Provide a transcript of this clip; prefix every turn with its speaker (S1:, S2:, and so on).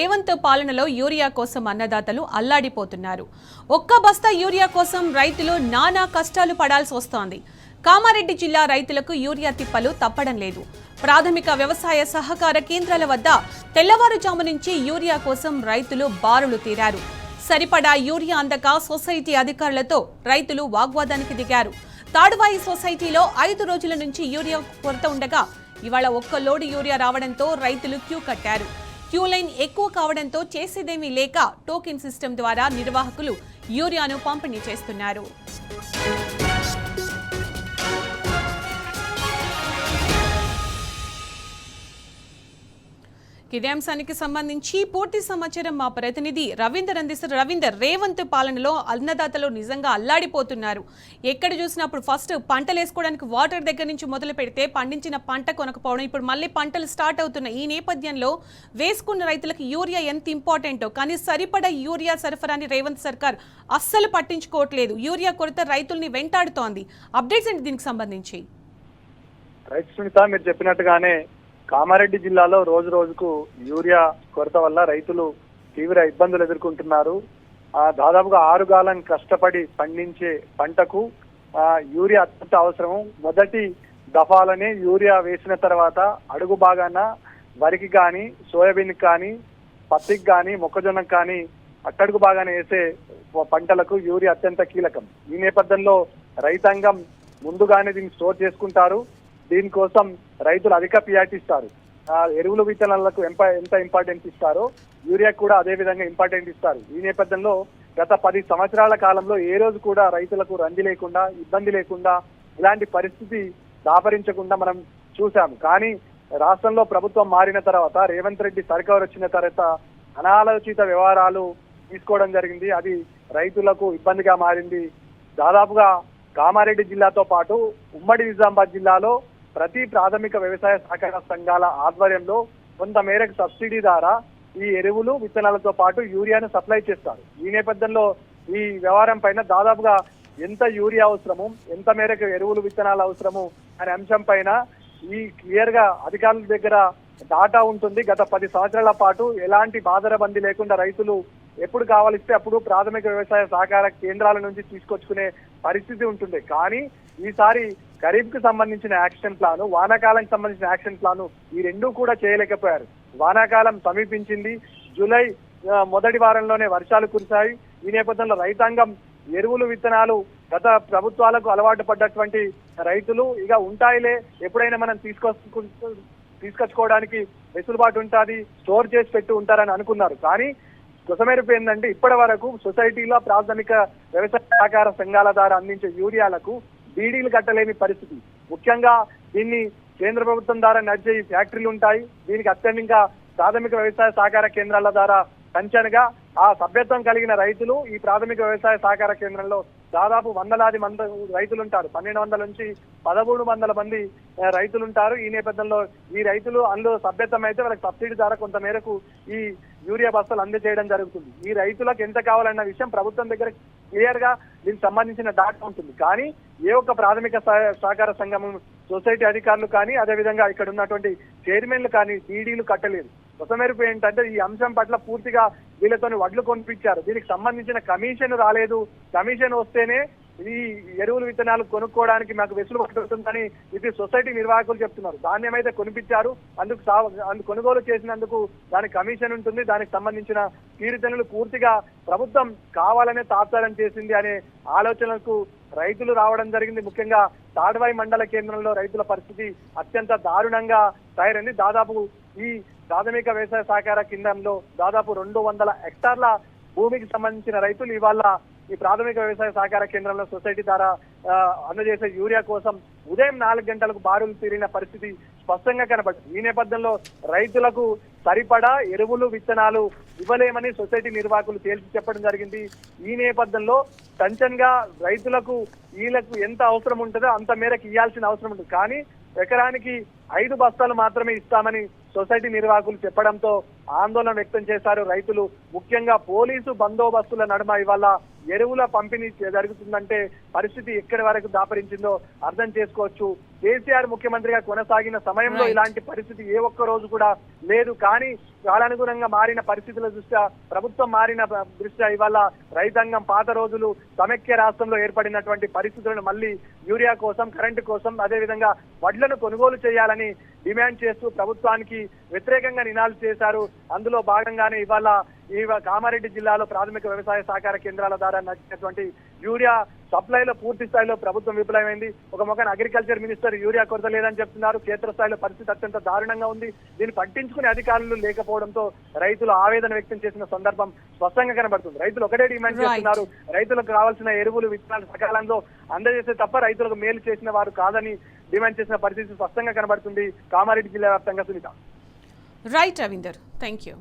S1: రేవంత్ పాలనలో యూరియా కోసం అన్నదాతలు అల్లాడిపోతున్నారు. ఒక్క బస్తా యూరియా కోసం రైతులు నానా కష్టాలు పడాల్సి వస్తోంది. కామారెడ్డి జిల్లా రైతులకు యూరియా తిప్పలు తప్పడం లేదు. ప్రాథమిక వ్యవసాయ సహకార కేంద్రాల వద్ద తెల్లవారుజాము నుంచి యూరియా కోసం రైతులు బారులు తీరారు. సరిపడా యూరియా అందక సొసైటీ అధికారులతో రైతులు వాగ్వాదానికి దిగారు. తాడువాయి సొసైటీలో 5 రోజుల నుంచి యూరియా కొరత ఉండగా ఇవాళ ఒక్క లోడు యూరియా రావడంతో రైతులు క్యూ కట్టారు. క్యూ లైన్ ఎక్కువ కావడంతో చేసేదేమీ లేక టోకెన్ సిస్టమ్ ద్వారా నిర్వాహకులు యూరియాను పంపిణీ చేస్తున్నారు. ఇదే అంశానికి సంబంధించి పూర్తి సమాచారం మా ప్రతినిధి రవీందర్ అందిస్తారు. రవీందర్, రేవంత్ పాలనలో అన్నదాతలు నిజంగా అల్లాడిపోతున్నారు. ఎక్కడ చూసినప్పుడు ఫస్ట్ పంటలు వేసుకోవడానికి వాటర్ దగ్గర నుంచి మొదలు పెడితే పండించిన పంట కొనకపోవడం, ఇప్పుడు మళ్ళీ పంటలు స్టార్ట్ అవుతున్నాయి. ఈ నేపథ్యంలో వేసుకున్న రైతులకు యూరియా ఎంత ఇంపార్టెంటో, కానీ సరిపడా యూరియా సరఫరాని రేవంత్ సర్కార్ అస్సలు పట్టించుకోవట్లేదు. యూరియా కొరత రైతుల్ని వెంటాడుతోంది. అప్డేట్స్ ఏంటి దీనికి సంబంధించి?
S2: రైతు సునీత, మీరు చెప్పినట్టుగానే కామారెడ్డి జిల్లాలో రోజు రోజుకు యూరియా కొరత వల్ల రైతులు తీవ్ర ఇబ్బందులు ఎదుర్కొంటున్నారు. దాదాపుగా 6 గాలం కష్టపడి పండించే పంటకు యూరియా అత్యంత అవసరము. మొదటి దఫాలనే యూరియా వేసిన తర్వాత అడుగు భాగాన వరికి కానీ, సోయాబీన్కి కానీ, పత్తికి కానీ, మొక్కజొన్నకు కానీ అట్టడుగు భాగాన వేసే పంటలకు యూరియా అత్యంత కీలకం. ఈ నేపథ్యంలో రైతాంగం ముందుగానే దీన్ని స్టోర్ చేసుకుంటారు. దీనికోసం రైతులు అధిక ప్రియారిటీ ఇస్తారు. ఎరువులు విత్తనాలకు ఎంత ఇంపార్టెన్స్ ఇస్తారో యూరియా కూడా అదే విధంగా ఇంపార్టెంట్ ఇస్తారు. ఈ నేపథ్యంలో గత 10 సంవత్సరాల కాలంలో ఏ రోజు కూడా రైతులకు రంది లేకుండా, ఇబ్బంది లేకుండా, ఇలాంటి పరిస్థితి దాపరించకుండా మనం చూసాం. కానీ రాష్ట్రంలో ప్రభుత్వం మారిన తర్వాత, రేవంత్ రెడ్డి సర్కార్ వచ్చిన తర్వాత అనాలోచిత వ్యవహారాలు తీసుకోవడం జరిగింది. అది రైతులకు ఇబ్బందిగా మారింది. దాదాపుగా కామారెడ్డి జిల్లాతో పాటు ఉమ్మడి నిజామాబాద్ జిల్లాలో ప్రతి ప్రాథమిక వ్యవసాయ సహకార సంఘాల ఆధ్వర్యంలో కొంత మేరకు సబ్సిడీ ద్వారా ఈ ఎరువులు విత్తనాలతో పాటు యూరియాను సప్లై చేస్తారు. ఈ నేపథ్యంలో ఈ వ్యవహారం పైన దాదాపుగా ఎంత యూరియా అవసరము, ఎంత మేరకు ఎరువులు విత్తనాలు అవసరము అనే అంశం పైన ఈ క్లియర్ గా అధికారుల దగ్గర డాటా ఉంటుంది. గత 10 సంవత్సరాల పాటు ఎలాంటి బాధరబందీ లేకుండా రైతులు ఎప్పుడు కావాలిస్తే అప్పుడు ప్రాథమిక వ్యవసాయ సహకార కేంద్రాల నుంచి తీసుకొచ్చుకునే పరిస్థితి ఉంటుంది. కానీ ఈసారి ఖరీఫ్ కు సంబంధించిన యాక్షన్ ప్లాను, వానాకాలానికి సంబంధించిన యాక్షన్ ప్లాను ఈ రెండూ కూడా చేయలేకపోయారు. వానాకాలం సమీపించింది. జూలై మొదటి వారంలోనే వర్షాలు కురిశాయి. ఈ నేపథ్యంలో రైతాంగం ఎరువులు విత్తనాలు గత ప్రభుత్వాలకు అలవాటు పడ్డటువంటి రైతులు ఇక ఉంటాయిలే, ఎప్పుడైనా మనం తీసుకొచ్చుకోవడానికి వెసులుబాటు ఉంటుంది, స్టోర్ చేసి పెట్టి ఉంటారని అనుకున్నారు. కానీ కొసమేరుపు ఏంటంటే ఇప్పటి వరకు సొసైటీలో ప్రాథమిక వ్యవసాయ సహకార సంఘాల ద్వారా అందించే యూరియాలకు బీడీలు కట్టలేని పరిస్థితి. ముఖ్యంగా దీన్ని కేంద్ర ప్రభుత్వం ద్వారా నడిచే ఫ్యాక్టరీలు ఉంటాయి. దీనికి అత్యధికంగా ప్రాథమిక వ్యవసాయ సహకార కేంద్రాల ద్వారా కంచెనగా ఆ సభ్యత్వం కలిగిన రైతులు ఈ ప్రాథమిక వ్యవసాయ సహకార కేంద్రంలో దాదాపు వందలాది మంది రైతులు ఉంటారు. 1200 నుంచి 1300 మంది రైతులు ఉంటారు. ఈ నేపథ్యంలో ఈ రైతులు అందులో సభ్యత్వం అయితే వాళ్ళకి సబ్సిడీ ద్వారా కొంత మేరకు ఈ యూరియా బస్తాలు అందజేయడం జరుగుతుంది. ఈ రైతులకు ఎంత కావాలన్న విషయం ప్రభుత్వం దగ్గర క్లియర్ గా దీనికి సంబంధించిన డాటా ఉంటుంది. కానీ ఏ ఒక్క ప్రాథమిక సహకార సంఘం సొసైటీ అధికారులు కానీ, అదేవిధంగా ఇక్కడ ఉన్నటువంటి చైర్మన్లు కానీ బీడీలు కట్టలేదు. కొసమేరుపు ఏంటంటే ఈ అంశం పట్ల పూర్తిగా వీళ్ళతోని వడ్లు కొనిపించారు. దీనికి సంబంధించిన కమిషన్ రాలేదు. కమిషన్ వస్తేనే ఈ ఎరువులు విత్తనాలు కొనుక్కోవడానికి మాకు వెసులుబాటు ఉంటుందని ఇది సొసైటీ నిర్వాహకులు చెప్తున్నారు. ధాన్యం అయితే కొనిపించారు, అందుకు కొనుగోలు చేసినందుకు దానికి కమిషన్ ఉంటుంది. దానికి సంబంధించిన తీరుతెన్నులు పూర్తిగా ప్రభుత్వం కావాలనే తాత్సారం చేసింది అనే ఆలోచనలకు రైతులు రావడం జరిగింది. ముఖ్యంగా తాడువాయి మండల కేంద్రంలో రైతుల పరిస్థితి అత్యంత దారుణంగా తయారైంది. దాదాపు ఈ ప్రాథమిక వ్యవసాయ సహకార కేంద్రంలో దాదాపు 200 హెక్టార్ల భూమికి సంబంధించిన రైతులు ఇవాళ ఈ ప్రాథమిక వ్యవసాయ సహకార కేంద్రంలో సొసైటీ ద్వారా అందజేసే యూరియా కోసం ఉదయం 4 గంటలకు బారులు తీరిన పరిస్థితి స్పష్టంగా కనబడుతుంది. ఈ నేపథ్యంలో రైతులకు సరిపడా ఎరువులు విత్తనాలు ఇవ్వలేమని సొసైటీ నిర్వాహకులు తేల్చి చెప్పడం జరిగింది. ఈ నేపథ్యంలో టెన్షన్గా రైతులకు వీళ్ళకు ఎంత అవసరం ఉంటుందో అంత మేరకు ఇవ్వాల్సిన అవసరం ఉంటుంది. కానీ ఎకరానికి 5 బస్తాలు మాత్రమే ఇస్తామని సొసైటీ నిర్వాహకులు చెప్పడంతో ఆందోళన వ్యక్తం చేశారు రైతులు. ముఖ్యంగా పోలీసు బందోబస్తుల నడుమ ఇవాళ ఎరువుల పంపిణీ జరుగుతుందంటే పరిస్థితి ఎక్కడి వరకు దాపరించిందో అర్థం చేసుకోవచ్చు. కేసీఆర్ ముఖ్యమంత్రిగా కొనసాగిన సమయంలో ఇలాంటి పరిస్థితి ఏ ఒక్క రోజు కూడా లేదు. కానీ కాలానుగుణంగా మారిన పరిస్థితుల దృష్ట్యా, ప్రభుత్వం మారిన దృష్ట్యా ఇవాళ రైతాంగం పాత రోజులు సమైక్య రాష్ట్రంలో ఏర్పడినటువంటి పరిస్థితులను మళ్ళీ యూరియా కోసం, కరెంటు కోసం, అదేవిధంగా వడ్లను కొనుగోలు చేయాలని డిమాండ్ చేస్తూ ప్రభుత్వానికి వ్యతిరేకంగా నినాదాలు చేశారు. అందులో భాగంగానే ఇవాళ కామారెడ్డి జిల్లాలో ప్రాథమిక వ్యవసాయ సహకార కేంద్రాల ద్వారా నడిచినటువంటి యూరియా సప్లైలో పూర్తి స్థాయిలో ప్రభుత్వం విఫలమైంది. ఒక మొక్కన అగ్రికల్చర్ మినిస్టర్ యూరియా కొరత లేదని చెప్తున్నారు. క్షేత్రస్థాయిలో పరిస్థితి అత్యంత దారుణంగా ఉంది. దీన్ని పట్టించుకునే అధికారులు లేకపోవడంతో రైతులు ఆవేదన వ్యక్తం చేసిన సందర్భం స్పష్టంగా కనబడుతుంది. రైతులు ఒకటే డిమాండ్ చేస్తున్నారు, రైతులకు కావాల్సిన ఎరువులు, విత్తనాలు సకాలంలో అందజేస్తే తప్ప రైతులకు మేలు చేసిన వారు కాదని డిమాండ్ చేసిన పరిస్థితి స్పష్టంగా కనబడుతుంది కామారెడ్డి జిల్లా వ్యాప్తంగా. Sunitha.
S1: Right Ravinder, thank you.